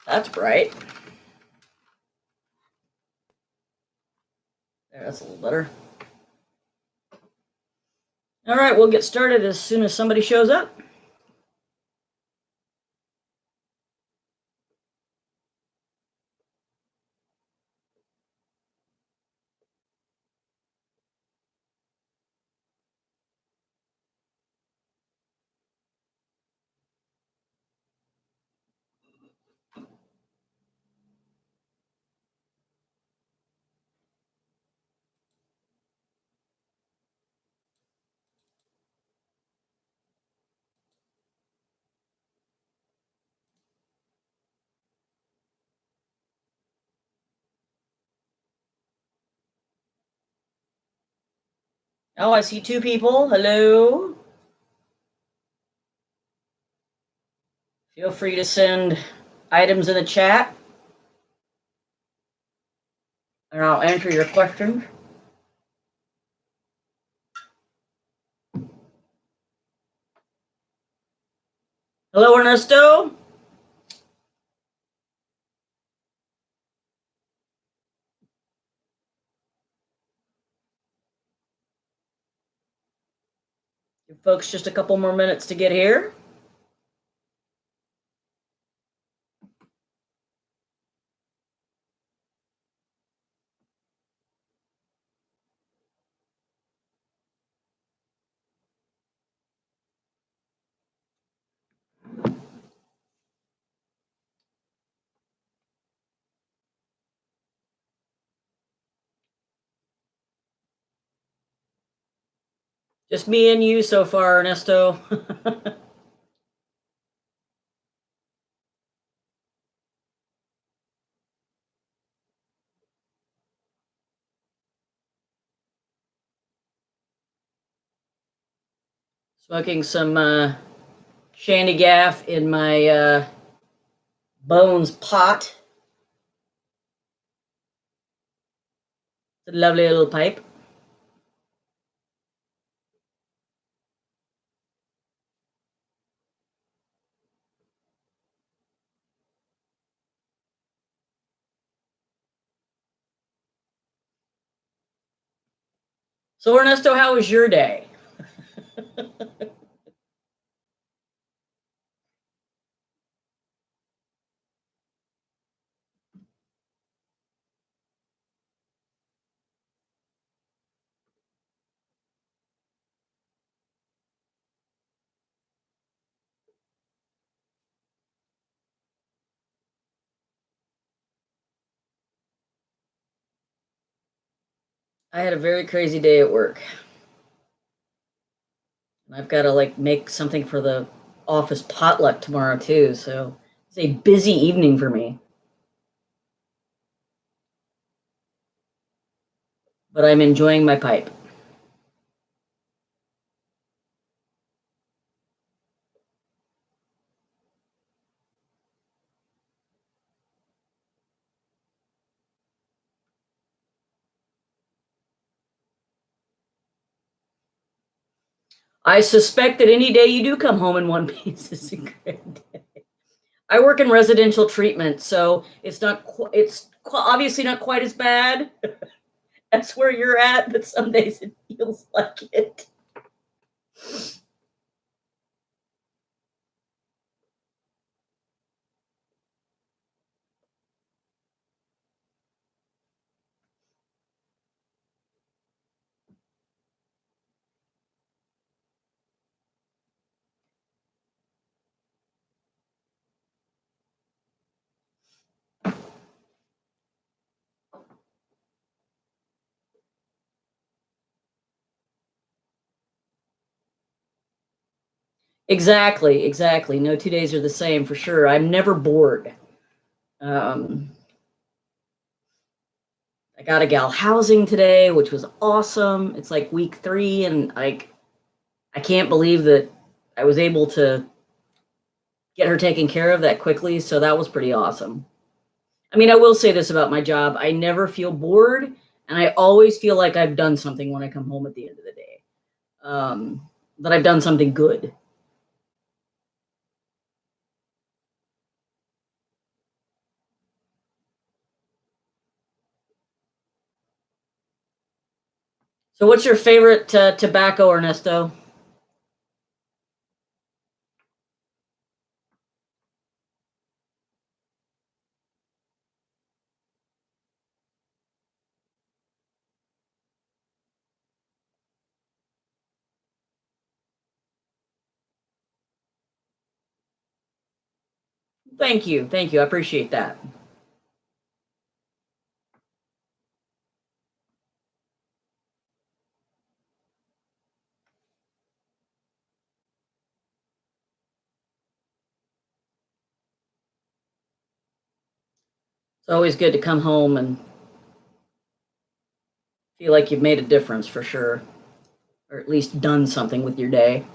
That's bright. There, that's a little better. All right, we'll get started as soon as somebody shows up. Oh, I see two people. Hello. Feel free to send items in the chat, and I'll answer your questions. Hello, Ernesto. Give folks just a couple more minutes to get here. Just me and you so far, Ernesto. Smoking some Shandy Gaff in my Bones pot. It's a lovely little pipe. So, Ernesto, how was your day? I had a very crazy day at work. I've got to make something for the office potluck tomorrow too, so it's a busy evening for me. But I'm enjoying my pipe. I suspect that any day you do come home in one piece is a great day. I work in residential treatment, so it's obviously not quite as bad as where you're at, but some days it feels like it. Exactly. No 2 days are the same for sure. I'm never bored. I got a gal housing today, which was awesome. It's like week 3, and I can't believe that I was able to get her taken care of that quickly. So that was pretty awesome. I mean, I will say this about my job: I never feel bored, and I always feel like I've done something when I come home at the end of the day. That I've done something good. So, what's your favorite tobacco, Ernesto? Thank you. Thank you. I appreciate that. It's always good to come home and feel like you've made a difference for sure, or at least done something with your day.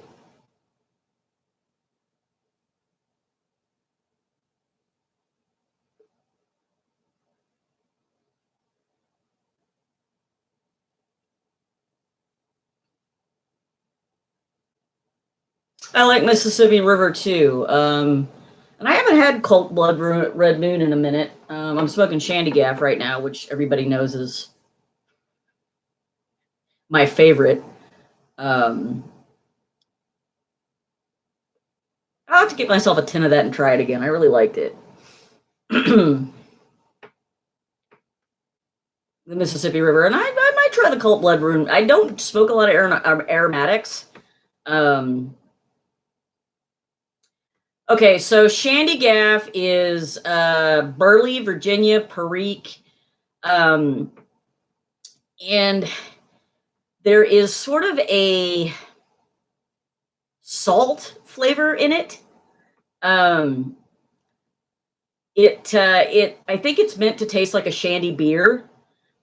I like Mississippi River too. And I haven't had Colt Blood Red Moon in a minute. I'm smoking Shandy Gaff right now, which everybody knows is my favorite. Um, I'll have to get myself a tin of that and try it again. I really liked it. The Mississippi River, and I might try the Colt Blood Moon. I don't smoke a lot of aromatics. Um, okay, so Shandy Gaff is Burley, Virginia, Perique, um, and there is sort of a salt flavor in it. Um, it I think it's meant to taste like a shandy beer,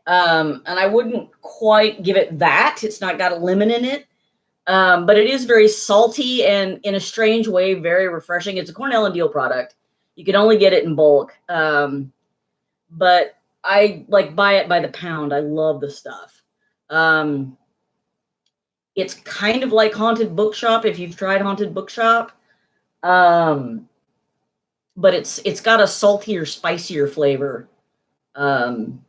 and I wouldn't quite give it that. It's not got a lemon in it, but it is very salty and in a strange way very refreshing. It's a Cornell and Deal product. You can only get it in bulk, but I like buy it by the pound. I love the stuff. Um, it's kind of like Haunted Bookshop if you've tried Haunted Bookshop. Um, but it's got a saltier, spicier flavor. Um,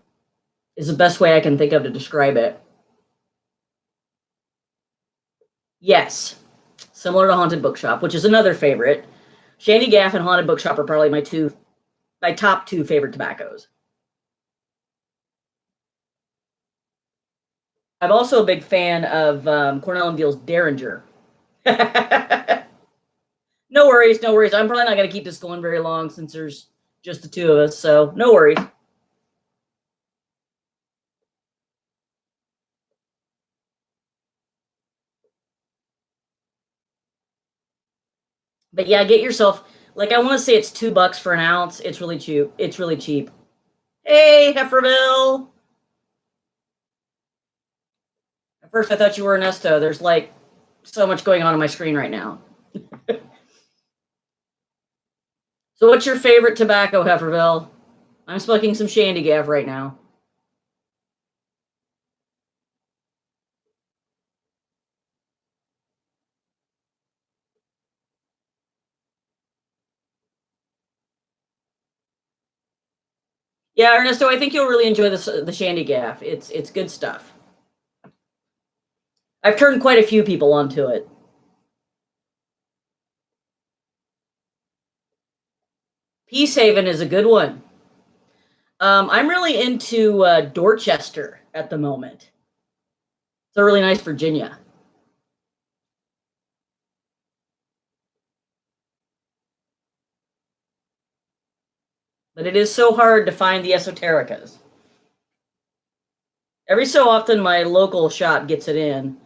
is the best way I can think of to describe it. Yes, similar to Haunted Bookshop, which is another favorite. Shandy Gaff and Haunted Bookshop are probably my top two favorite tobaccos. I'm also a big fan of Cornell and Deal's Derringer. No worries, no worries. I'm probably not going to keep this going very long since there's just the two of us, so no worries. But yeah, get yourself like I want to say it's $2 for an ounce. It's really cheap. It's really cheap. Hey, Hefferville. At first, I thought you were Ernesto. There's like so much going on my screen right now. So, what's your favorite tobacco, Hefferville? I'm smoking some Shandy Gaff right now. Yeah, Ernesto, I think you'll really enjoy the Shandy Gaff. It's good stuff. I've turned quite a few people onto it. Peace Haven is a good one. I'm really into Dorchester at the moment. It's a really nice Virginia, but it is so hard to find the esotericas. Every so often, my local shop gets it in,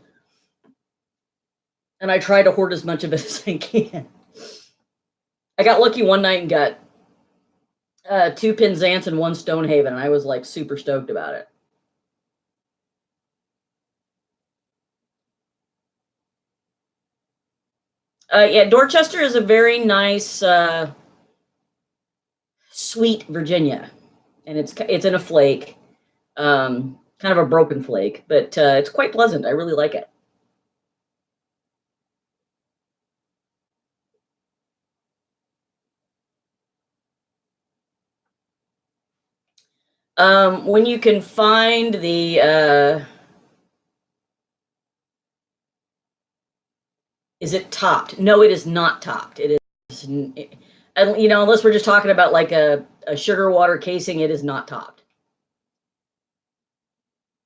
and I try to hoard as much of it as I can. I got lucky one night and got two Penzance and one Stonehaven, and I was like super stoked about it. Yeah, Dorchester is a very nice, sweet Virginia, and it's in a flake, kind of a broken flake, but it's quite pleasant. I really like it. When you can find the Is it topped? No, it is not topped. It is, unless we're just talking about like a sugar water casing, it is not topped.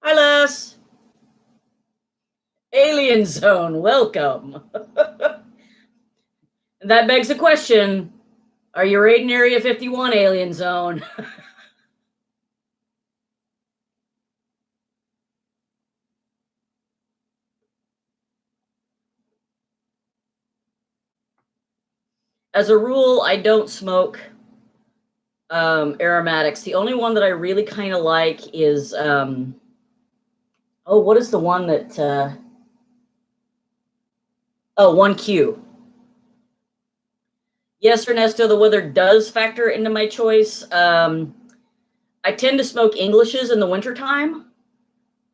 Hi, Les. Alien Zone, welcome. That begs the question, are you raiding Area 51, Alien Zone? As a rule, I don't smoke aromatics. The only one that I really kind of like is, what is the one that, 1Q. Yes, Ernesto, the weather does factor into my choice. I tend to smoke Englishes in the wintertime.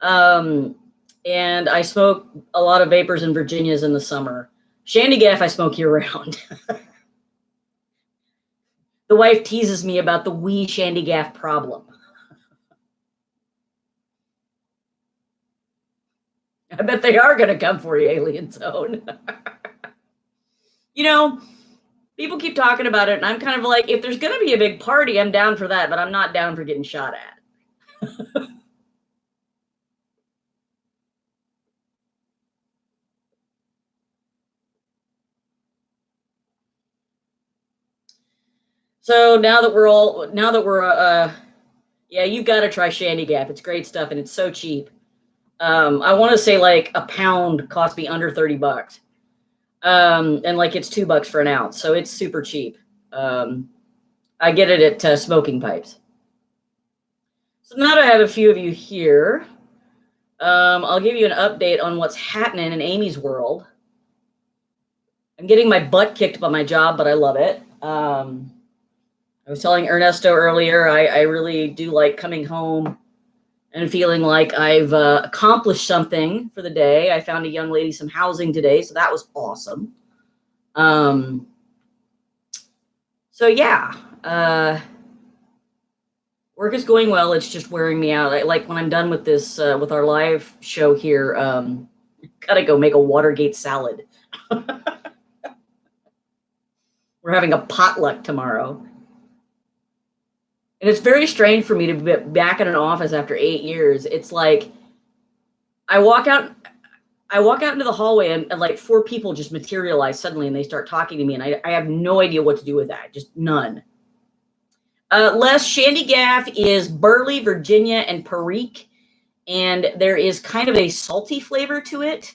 And I smoke a lot of vapors and Virginias in the summer. Shandy Gaff I smoke year round. The wife teases me about the wee Shandy Gaff problem. I bet they are going to come for you, Alien Zone. People keep talking about it, and I'm kind of like, if there's going to be a big party, I'm down for that, but I'm not down for getting shot at. So now that we're yeah, you've got to try Shandy Gaff. It's great stuff, and it's so cheap. I want to say like a pound cost me under $30. And like it's $2 for an ounce, so it's super cheap. I get it at Smoking Pipes. So now that I have a few of you here, I'll give you an update on what's happening in Amy's world. I'm getting my butt kicked by my job, but I love it. I was telling Ernesto earlier, I really do like coming home and feeling like I've accomplished something for the day. I found a young lady some housing today, so that was awesome. So yeah, work is going well. It's just wearing me out. Like when I'm done with this, with our live show here, gotta go make a Watergate salad. We're having a potluck tomorrow. And it's very strange for me to be back in an office after 8 years. It's like I walk out into the hallway and like 4 people just materialize suddenly and they start talking to me, and I have no idea what to do with that. Just none. Les, Shandy Gaff is Burley, Virginia, and Perique, and there is kind of a salty flavor to it.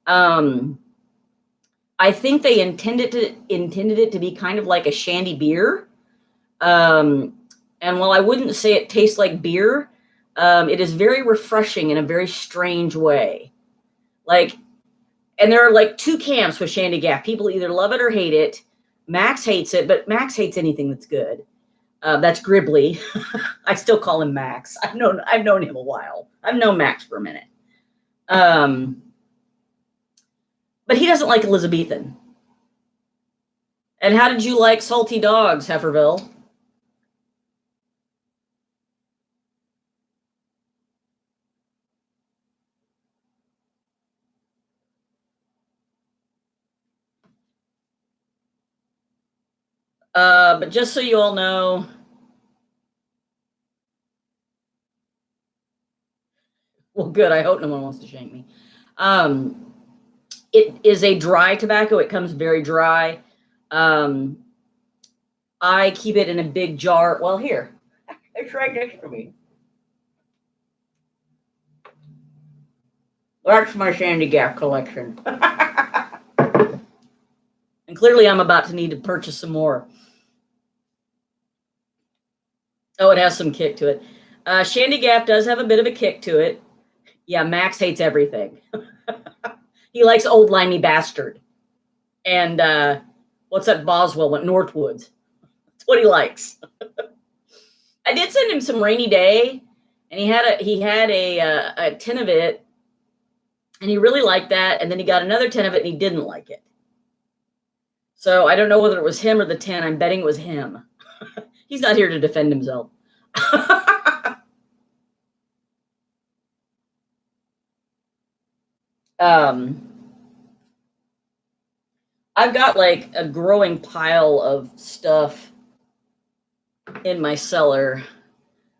I think they intended it to be kind of like a shandy beer. And while I wouldn't say it tastes like beer, it is very refreshing in a very strange way. And there are like 2 camps with Shandy Gaff. People either love it or hate it. Max hates it, but Max hates anything that's good. That's Gribbly. I still call him Max. I've known him a while. I've known Max for a minute. But he doesn't like Elizabethan. And how did you like Salty Dogs, Hefferville? But just so you all know, well, good. I hope no one wants to shank me. It is a dry tobacco. It comes very dry. I keep it in a big jar. Well, here, it's right next to me. That's my Shandy Gaff collection. And clearly I'm about to need to purchase some more. Oh, it has some kick to it. Shandy Gaff does have a bit of a kick to it. Yeah, Max hates everything. He likes Old Limey Bastard. And what's that Boswell went Northwoods. That's what he likes. I did send him some Rainy Day, and he had a tin of it, and he really liked that. And then he got another tin of it, and he didn't like it. So I don't know whether it was him or the tin. I'm betting it was him. He's not here to defend himself. I've got like a growing pile of stuff in my cellar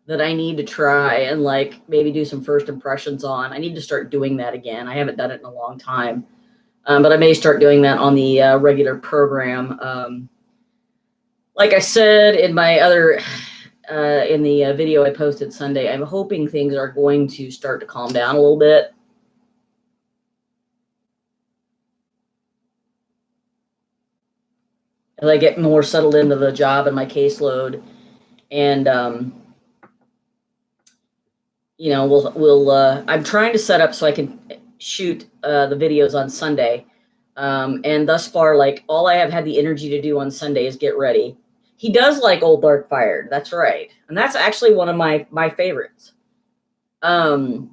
that I need to try and like maybe do some first impressions on. I need to start doing that again. I haven't done it in a long time, but I may start doing that on the regular program. Like I said in my other in the video I posted Sunday, I'm hoping things are going to start to calm down a little bit. As I get more settled into the job and my caseload, and you know, we'll I'm trying to set up so I can shoot the videos on Sunday. And thus far, like all I have had the energy to do on Sunday is get ready. He does like Old Dark Fired. That's right, and that's actually one of my favorites. And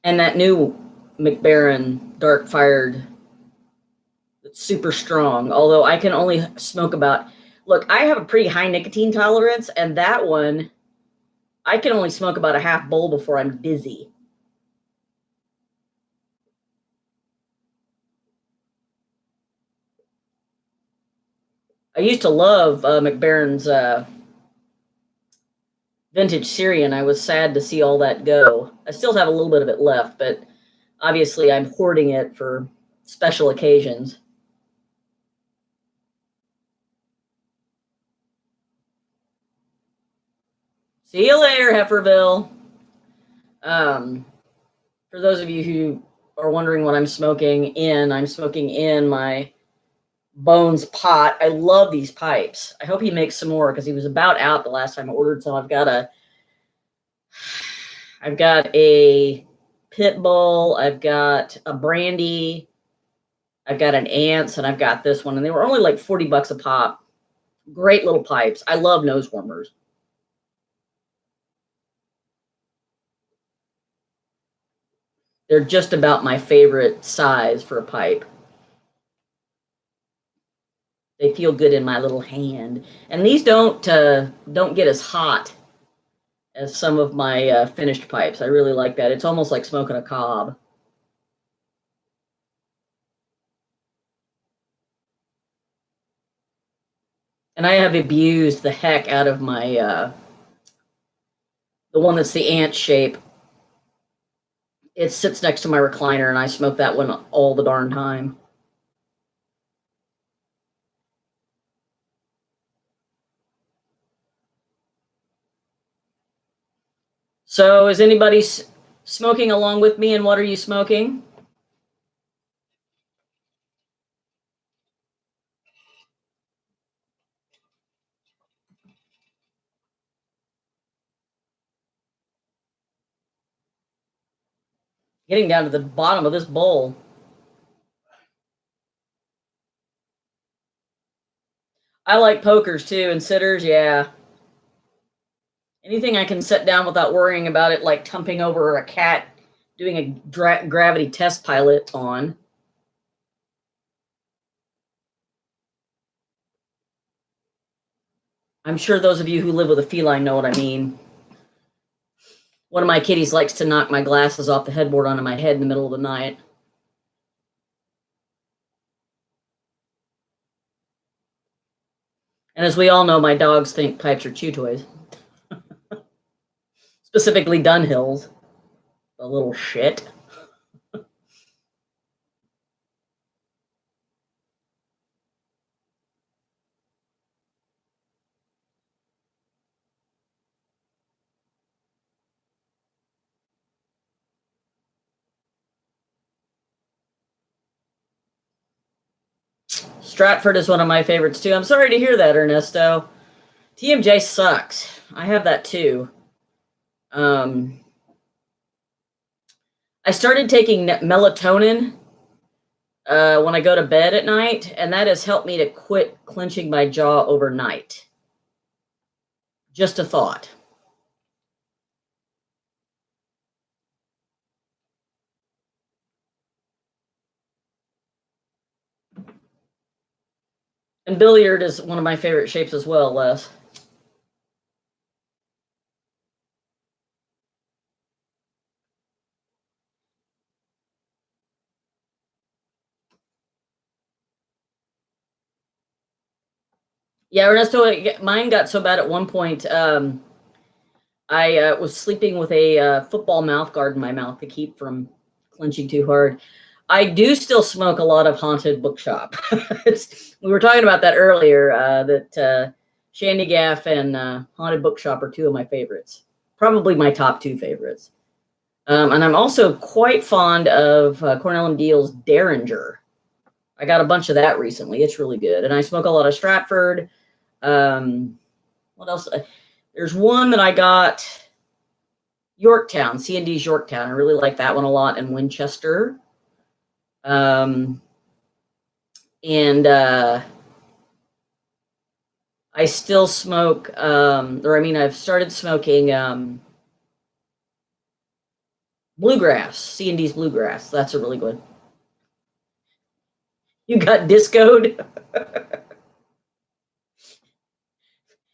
that new McBaron Dark Fired, it's super strong. Although I can only smoke about. Look, I have a pretty high nicotine tolerance, and that one I can only smoke about a half bowl before I'm dizzy. I used to love McBaron's vintage Syrian. I was sad to see all that go. I still have a little bit of it left, but obviously I'm hoarding it for special occasions. See you later, Heiferville. Um, for those of you who are wondering what I'm smoking in my Bones pot. I love these pipes. I hope he makes some more because he was about out the last time I ordered some. I've got a Pit Bull, I've got a Brandy, I've got an Ants, and I've got this one, and they were only like 40 bucks a pop. Great little pipes. I love nose warmers. They're just about my favorite size for a pipe. They feel good in my little hand, and these don't get as hot as some of my finished pipes. I really like that. It's almost like smoking a cob. And I have abused the heck out of my the one that's the ant shape. It sits next to my recliner, and I smoke that one all the darn time. So, is anybody smoking along with me, and what are you smoking? Getting down to the bottom of this bowl. I like pokers too, and sitters, yeah. Anything I can set down without worrying about it, like tumping over a cat doing a gravity test pilot on. I'm sure those of you who live with a feline know what I mean. One of my kitties likes to knock my glasses off the headboard onto my head in the middle of the night. And as we all know, my dogs think pipes are chew toys. Specifically Dunhills. The little shit. Stratford is one of my favorites too. I'm sorry to hear that, Ernesto. TMJ sucks. I have that too. I started taking melatonin when I go to bed at night, and that has helped me to quit clenching my jaw overnight. Just a thought. And billiard is one of my favorite shapes as well, Les. Yeah, Ernesto, mine got so bad at one point. I was sleeping with a football mouth guard in my mouth to keep from clenching too hard. I do still smoke a lot of Haunted Bookshop. We were talking about that earlier. That Shandy Gaff and Haunted Bookshop are two of my favorites. Probably my top two favorites. And I'm also quite fond of Cornell and Deal's Derringer. I got a bunch of that recently. It's really good. And I smoke a lot of Stratford. What else? There's one that I got, Yorktown, C&D's Yorktown. I really like that one a lot, in Winchester. And I still smoke, I've started smoking Bluegrass, C&D's Bluegrass. That's a really good. You got discoed.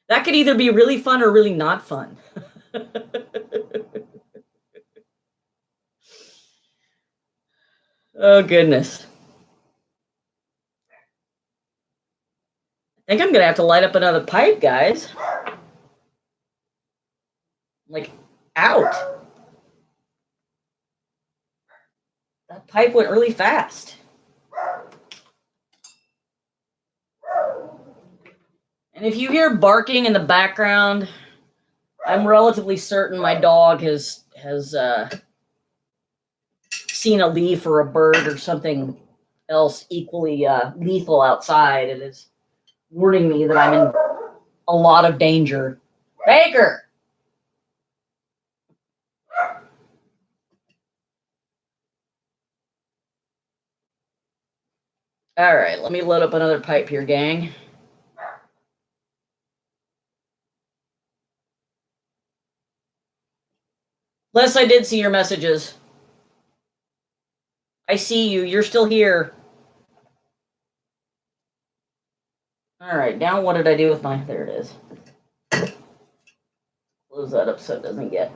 That could either be really fun or really not fun. Oh, goodness. I think I'm going to have to light up another pipe, guys. Like, out. That pipe went really fast. And if you hear barking in the background, I'm relatively certain my dog has seen a leaf or a bird or something else equally lethal outside, and is warning me that I'm in a lot of danger. Baker! All right, let me load up another pipe here, gang. Les, I did see your messages. I see you. You're still here. All right, now what did I do with my... There it is. Close that up so it doesn't get...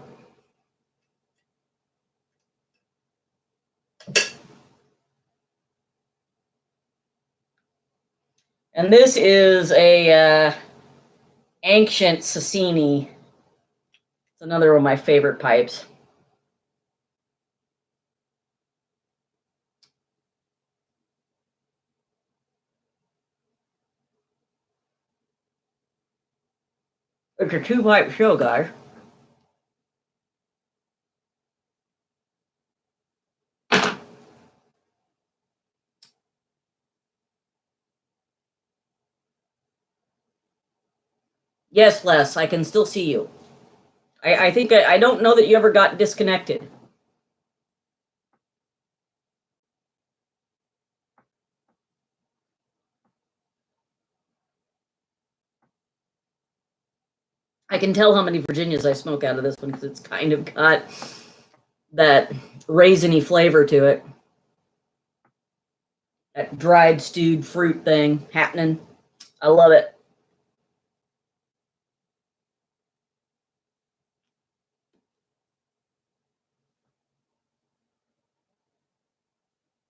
And this is a Ancient Sassini. It's another one of my favorite pipes. It's a two-pipe show, guys. Yes, Les, I can still see you. I think I don't know that you ever got disconnected. I can tell how many Virginias I smoke out of this one because it's kind of got that raisiny flavor to it. That dried stewed fruit thing happening. I love it.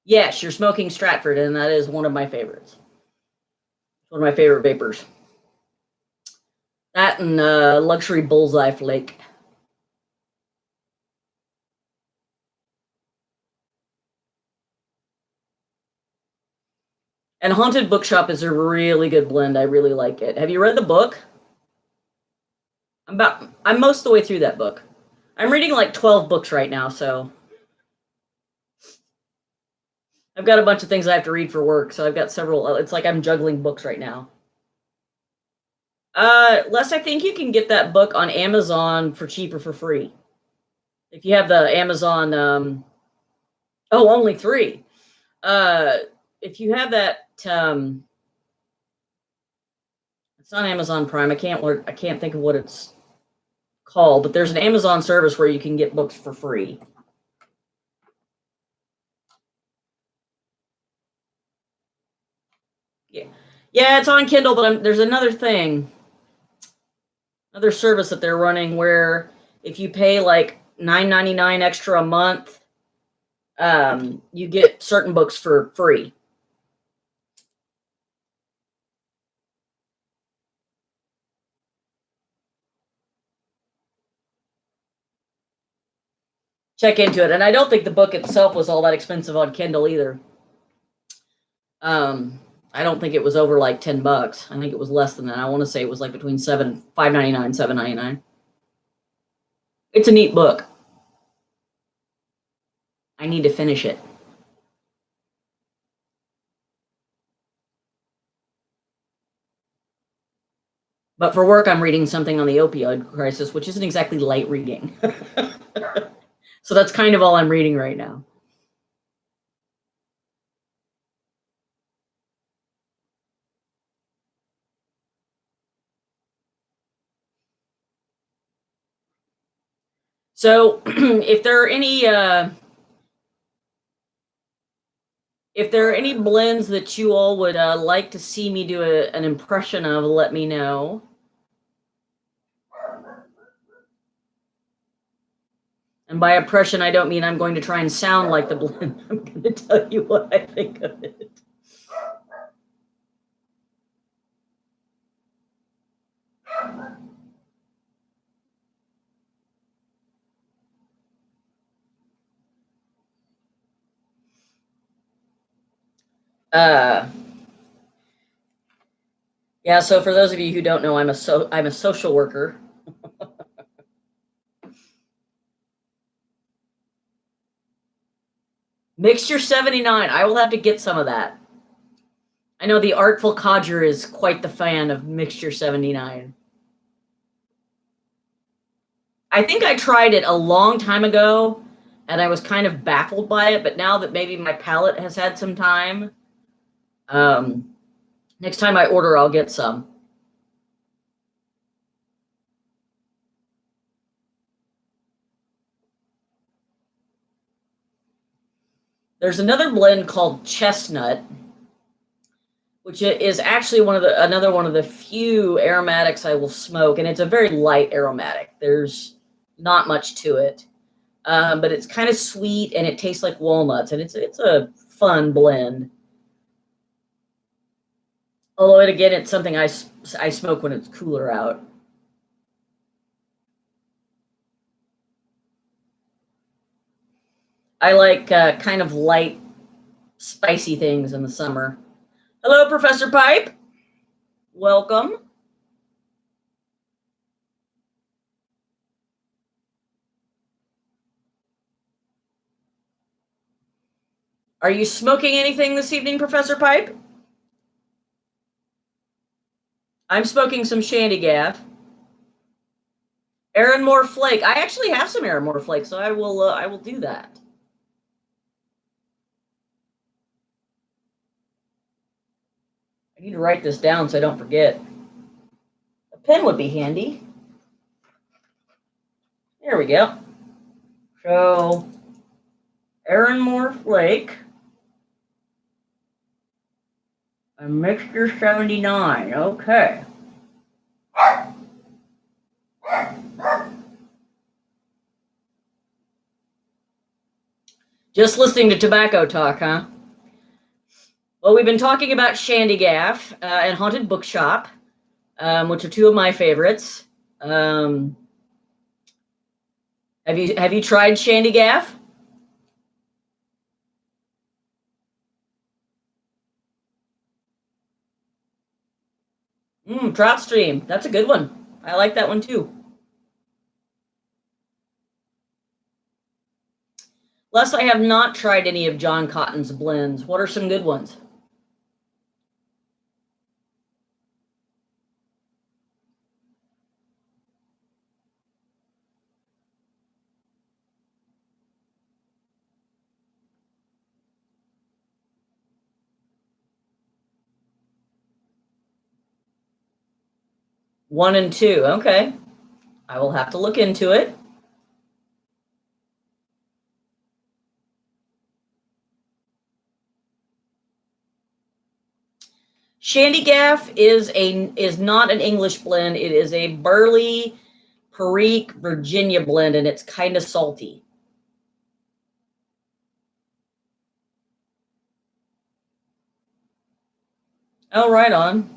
Yes, you're smoking Stratford, and that is one of my favorites. One of my favorite vapors. That and Luxury Bullseye Flake. And Haunted Bookshop is a really good blend. I really like it. Have you read the book? I'm most of the way through that book. I'm reading like 12 books right now, so I've got a bunch of things I have to read for work, so I've got several. It's like I'm juggling books right now. Les, I think you can get that book on Amazon for cheap or for free. If you have the Amazon, oh, only 3. If you have that, it's not Amazon Prime. I can't think of what it's called, but there's an Amazon service where you can get books for free. Yeah, it's on Kindle, but there's another thing, another service that they're running where if you pay like $9.99 extra a month, you get certain books for free. check into it. And I don't think the book itself was all that expensive on Kindle either. I don't think it was over like $10. I think it was less than that. I want to say it was like between $5.99, $7.99. It's a neat book. I need to finish it. But for work, I'm reading something on the opioid crisis, which isn't exactly light reading. So that's kind of all I'm reading right now. So if there are any blends that you all would like to see me do an impression of, let me know. And by impression, I don't mean I'm going to try and sound like the blend. I'm going to tell you what I think of it. Yeah, so for those of you who don't know, I'm a social worker. Mixture 79. I will have to get some of that. I know the Artful Codger is quite the fan of Mixture 79. I think I tried it a long time ago, and I was kind of baffled by it, but now that maybe my palate has had some time, next time I order, I'll get some. There's another blend called Chestnut, which is actually another one of the few aromatics I will smoke, and it's a very light aromatic. There's not much to it, but it's kind of sweet and it tastes like walnuts, and it's a fun blend. Although again, it's something I smoke when it's cooler out. I like kind of light, spicy things in the summer. Hello, Professor Pipe. Welcome. Are you smoking anything this evening, Professor Pipe? I'm smoking some Shandy Gaff. Aaronmore Flake. I actually have some Aaronmore Flake, so I will do that. I need to write this down so I don't forget. A pen would be handy. There we go. So, Aaronmore Flake. A Mixture 79. Okay. Just listening to tobacco talk, huh? Well, we've been talking about Shandy Gaff and Haunted Bookshop, which are two of my favorites. Have you tried Shandy Gaff? Trout Stream. That's a good one. I like that one too. Les, I have not tried any of John Cotton's blends. What are some good ones? One and two. Okay. I will have to look into it. Shandy Gaff is not an English blend. It is a Burley Perique Virginia blend, and it's kind of salty. Oh, right on.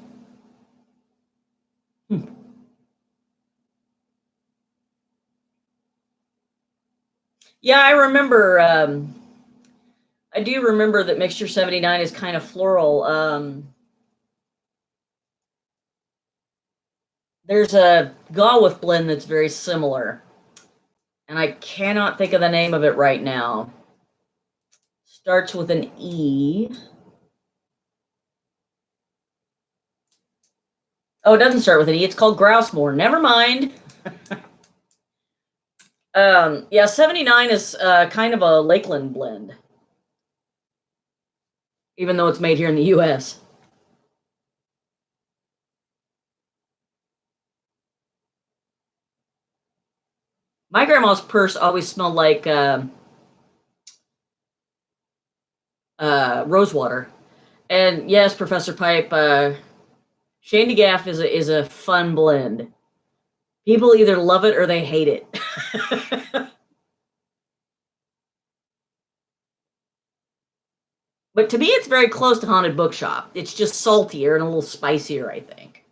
Yeah, I remember. I do remember that Mixture 79 is kind of floral. There's a Galwith blend that's very similar, and I cannot think of the name of it right now. Starts with an E. Oh, it doesn't start with an E. It's called Grousemore. Never mind. Yeah, 79 is kind of a Lakeland blend, even though it's made here in the U.S. My grandma's purse always smelled like rosewater. And yes, Professor Pipe, Shandy Gaff is a fun blend. People either love it or they hate it. But to me, it's very close to Haunted Bookshop. It's just saltier and a little spicier, I think.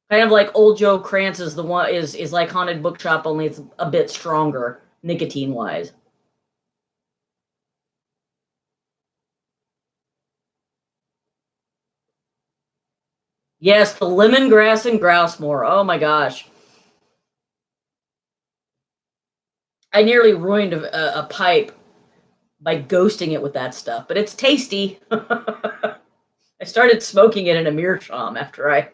Kind of like Old Joe Krantz is the one is like Haunted Bookshop, only it's a bit stronger nicotine wise. Yes, the lemongrass and Grousemore. Oh my gosh. I nearly ruined a pipe by ghosting it with that stuff, but it's tasty. I started smoking it in a meerschaum after I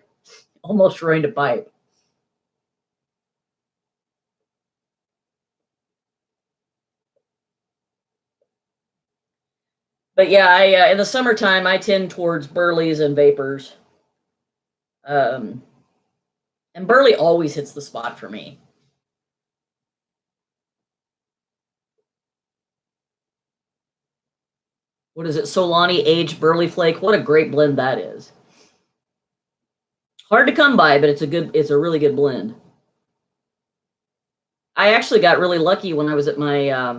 almost ruined a pipe. But yeah, I in the summertime I tend towards Burleys and Vapors. Um, and Burley always hits the spot for me. What is it? Solani aged Burley Flake. What a great blend that is. Hard to come by, but it's a really good blend. I actually got really lucky when I was at my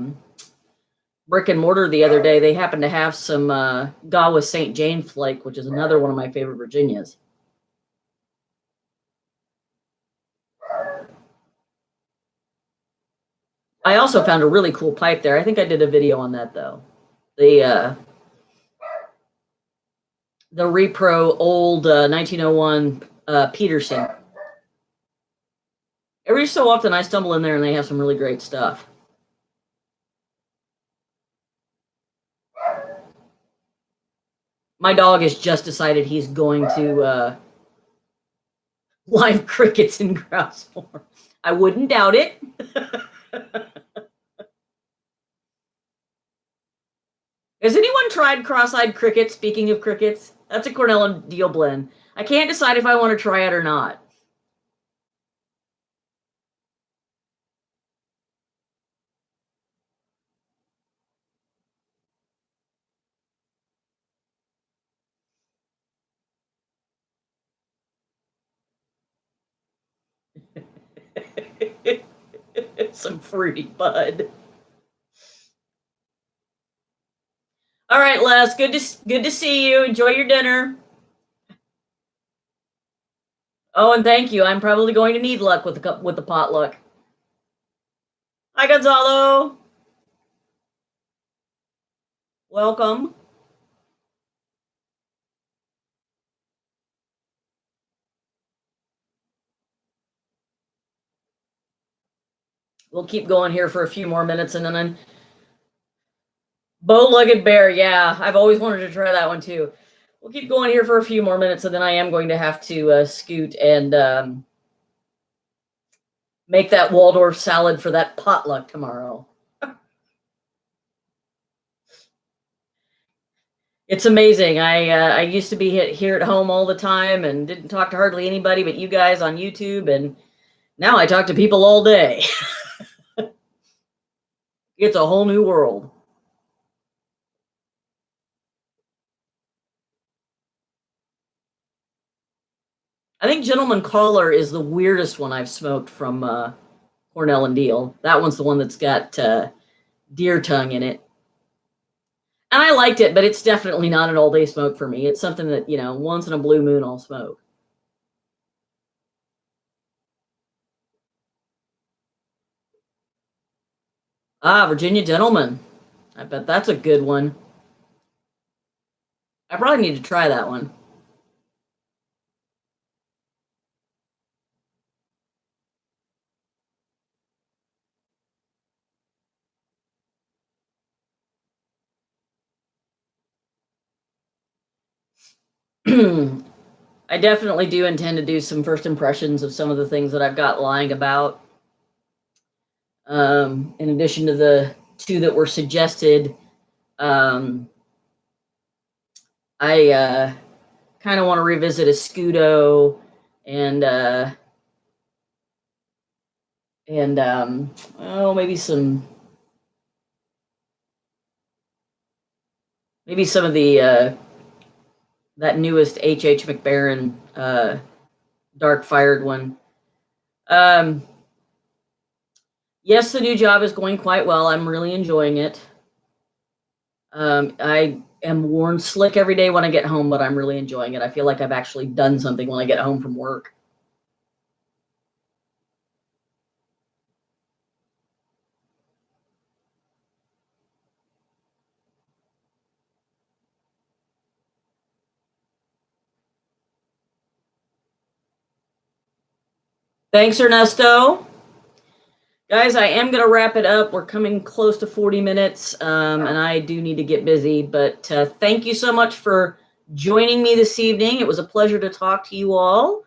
brick and mortar the other day. They happened to have some Gawa St. Jane Flake, which is another one of my favorite Virginias. I also found a really cool pipe there. I think I did a video on that though. The Repro old 1901 Peterson. Every so often I stumble in there and they have some really great stuff. My dog has just decided he's going to live crickets in Grousemore. I wouldn't doubt it. Has anyone tried cross-eyed cricket? Speaking of crickets, that's a Cornell and Deal blend. I can't decide if I want to try it or not. Some fruity bud. All right, Les. Good to see you. Enjoy your dinner. Oh, and thank you. I'm probably going to need luck with the potluck. Hi, Gonzalo. Welcome. We'll keep going here for a few more minutes, and then bow-legged bear. Yeah, I've always wanted to try that one too. We'll keep going here for a few more minutes, and then I am going to have to scoot and make that Waldorf salad for that potluck tomorrow. It's amazing. I used to be here at home all the time and didn't talk to hardly anybody but you guys on YouTube, and now I talk to people all day. It's a whole new world. I think Gentleman Caller is the weirdest one I've smoked from Cornell and Deal. That one's the one that's got deer tongue in it. And I liked it, but it's definitely not an all day smoke for me. It's something that, once in a blue moon I'll smoke. Ah, Virginia Gentleman. I bet that's a good one. I probably need to try that one. I definitely do intend to do some first impressions of some of the things that I've got lying about. In addition to the two that were suggested, um, I kind of want to revisit Escudo and oh, maybe some of the that newest H.H. McBaron dark fired one. Um, yes, the new job is going quite well. I'm really enjoying it. I am worn slick every day when I get home, but I'm really enjoying it. I feel like I've actually done something when I get home from work. Thanks, Ernesto. Guys, I am going to wrap it up. We're coming close to 40 minutes, and I do need to get busy. But thank you so much for joining me this evening. It was a pleasure to talk to you all.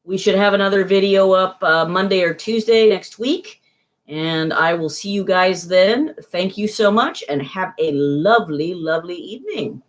We should have another video up Monday or Tuesday next week, and I will see you guys then. Thank you so much, and have a lovely, lovely evening.